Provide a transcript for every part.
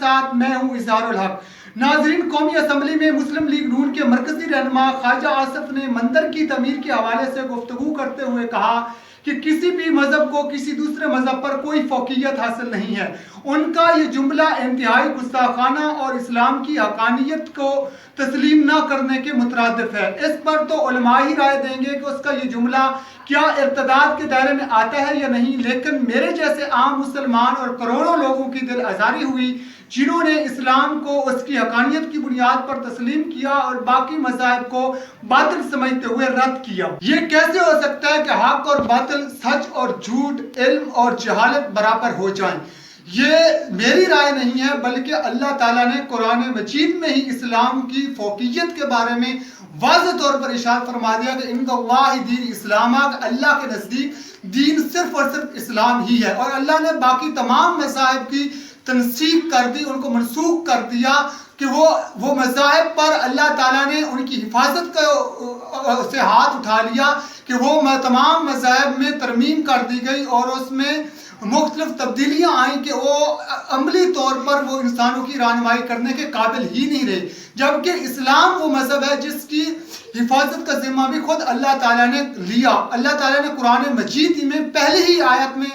साथ मैं हूं इज़हारुल हक। नाज़रीन, कौमी असम्बली में मुस्लिम लीग नून के मरकजी रहनुमा ख्वाजा आसिफ ने मंदिर की तमीर के हवाले से गुफ्तगू करते हुए कहा कि किसी भी मजहब को किसी दूसरे मजहब पर कोई फौकियत हासिल नहीं है। उनका ये जुमला इंतहाई गुस्ताखाना और इस्लाम की हकानियत को तस्लीम न करने के मुतरादिफ है। इस पर तो उलमा ही राय देंगे कि उसका ये जुमला क्या इर्तदाद के दायरे में आता है या नहीं, लेकिन मेरे जैसे आम मुसलमान और करोड़ों लोगों की दिल आज़ारी हुई जिन्होंने इस्लाम को उसकी हकानियत की बुनियाद पर तस्लीम किया और बाकी मज़ाहिब को बातिल समझते हुए रद्द किया। ये कैसे हो सकता है कि हक और बातिल, सच और झूठ, इल्म और जहालत बराबर हो जाएं? ये मेरी राय नहीं है, बल्कि अल्लाह ताला ने कुरान मजीद में ही इस्लाम की फौकियत के बारे में वाज़ेह तौर पर इरशाद फरमा दिया कि इन्नल्लाह दीन इस्लाम, अल्लाह के नज़दीक दीन सिर्फ और सिर्फ इस्लाम ही है। और अल्लाह ने बाकी तमाम मज़ाहिब की तनसीब कर दी, उनको मनसूख कर दिया कि वो मज़ाहिब पर अल्लाह ताला ने उनकी हिफाजत से हाथ उठा लिया कि वो तमाम मज़ाहिब में तरमीम कर दी गई और उसमें मुख्तलिफ तब्दीलियाँ आई कि वो अमली तौर पर वो इंसानों की रहनुमाई करने के काबिल ही नहीं रहे। जबकि इस्लाम वो मज़हब है जिसकी हिफाजत का जिम्मा भी खुद अल्लाह ताला ने लिया। अल्लाह ताला ने कुरान मजीद में पहले ही आयत में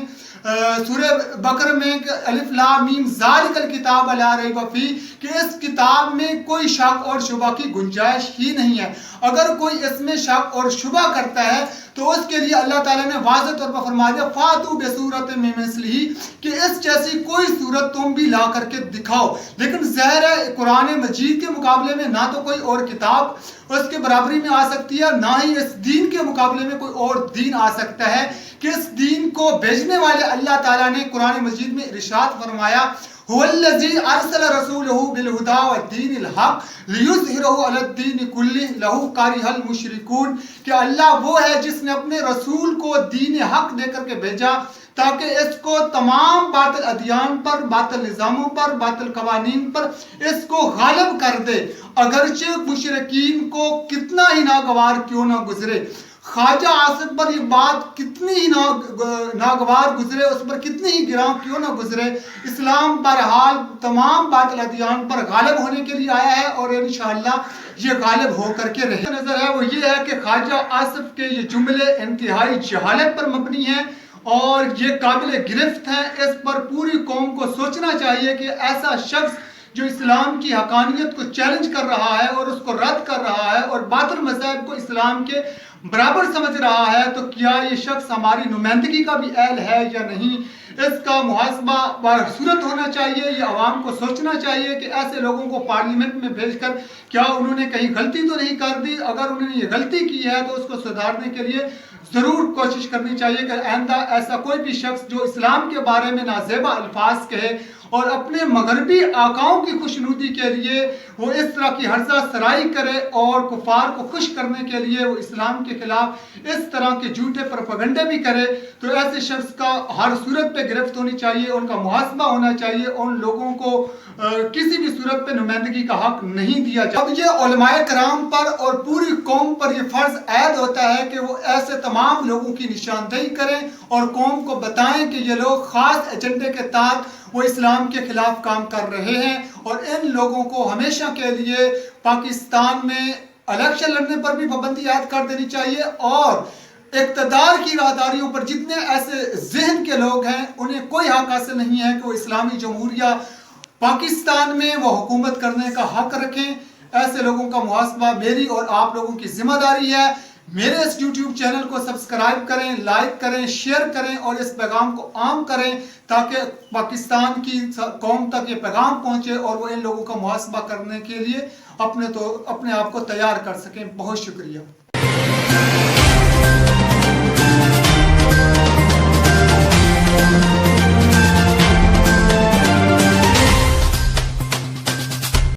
सूरह बकरा में अलिफ लाम मीम ज़ालिकल किताब ला रैब फीह कि इस किताब में कोई शक और शुबा की गुंजाइश ही नहीं है। अगर कोई इसमें शक और शुबा करता है तो उसके लिए अल्लाह ताला ने वाज़ेह तौर पर फरमा दिया फातू बेसूरत में मिस्लिही कि इस जैसी कोई सूरत तुम भी ला करके दिखाओ। लेकिन ज़ाहिर है कुरान मजीद के मुकाबले में ना तो कोई और किताब उसके बराबरी में आ सकती है, ना ही इस दीन के मुकाबले में कोई और दीन आ सकता है कि इस दीन को भेजने वाले अल्लाह ताला ने कुरान मजीद में इरशाद फरमाया हुवल्लज़ी अरसला रसूलहु बिलहुदा वद्दीनिल हक़ लियुज़हिरहु अलद्दीन कुल्लिहि लहु कारिहल मुशरिकून कि अल्लाह वो है जिसने अपने रसूल को दीन हक देकर के भेजा ताकि इसको तमाम बातिल अदियान पर, बातिल निज़ामों पर, बातिल कवानीन पर इसको गालिब कर दे, अगरचे मुशरिकीन को कितना ही नागवार क्यों ना गुजरे। ख्वाजा आसिफ पर ये बात कितनी ही नागवार गुजरे, उस पर कितनी ही गिरां क्यों ना गुजरे, इस्लाम बहरहाल तमाम बातिल अदियान पर गालिब होने के लिए आया है और इंशाअल्लाह ये गालिब होकर के रहे। नजर है वो ये है कि ख्वाजा आसिफ के ये जुमले इंतहाई जहालत पर मबनी हैं और ये काबिल गिरफ्त हैं। इस पर पूरी कौम को सोचना चाहिए कि ऐसा शख्स जो इस्लाम की हकानियत को चैलेंज कर रहा है और उसको रद्द कर रहा है और बातिल मज़ाहिब को इस्लाम के बराबर समझ रहा है, तो क्या ये शख्स हमारी नुमाइंदगी का भी अहल है या नहीं, इसका मुहासबा बसूरत होना चाहिए। ये अवाम को सोचना चाहिए कि ऐसे लोगों को पार्लियामेंट में भेजकर क्या उन्होंने कहीं गलती तो नहीं कर दी। अगर उन्होंने ये गलती की है तो उसको सुधारने के लिए ज़रूर कोशिश करनी चाहिए कि आइंदा ऐसा कोई भी शख्स जो इस्लाम के बारे में नाज़ेबा अल्फाज कहे और अपने मगरबी आकाओं की खुशनुदी के लिए वो इस तरह की हर्जा सराई करे और कुफार को खुश करने के लिए वो इस्लाम के खिलाफ इस तरह के झूठे प्रोपेगेंडे भी करे, तो ऐसे शख्स का हर सूरत पे गिरफ्त होनी चाहिए, उनका मुहासबा होना चाहिए। उन लोगों को किसी भी सूरत पे नुमाइंदगी का हक नहीं दिया जाए। अब ये उलमाए कराम पर और पूरी कौम पर यह फर्ज ऐद होता है कि वो ऐसे तमाम लोगों की निशानदेही करें और कौम को बताएं कि ये लोग खास एजेंडे के तहत वो इस्लाम के खिलाफ काम कर रहे हैं और इन लोगों को हमेशा के लिए पाकिस्तान में इलेक्शन लड़ने पर भी पाबंदी आयद कर देनी चाहिए और इक़्तिदार की राहदारियों पर जितने ऐसे ज़हन के लोग हैं उन्हें कोई हक हासिल नहीं है कि वो इस्लामी जमहूरिया पाकिस्तान में वो हुकूमत करने का हक रखें। ऐसे लोगों का मुहासबा मेरी और आप लोगों की जिम्मेदारी है। मेरे इस YouTube चैनल को सब्सक्राइब करें, लाइक करें, शेयर करें और इस पैगाम को आम करें ताकि पाकिस्तान की कौम तक ये पैगाम पहुंचे और वो इन लोगों का मुहासबा करने के लिए अपने आप को तैयार कर सकें। बहुत शुक्रिया।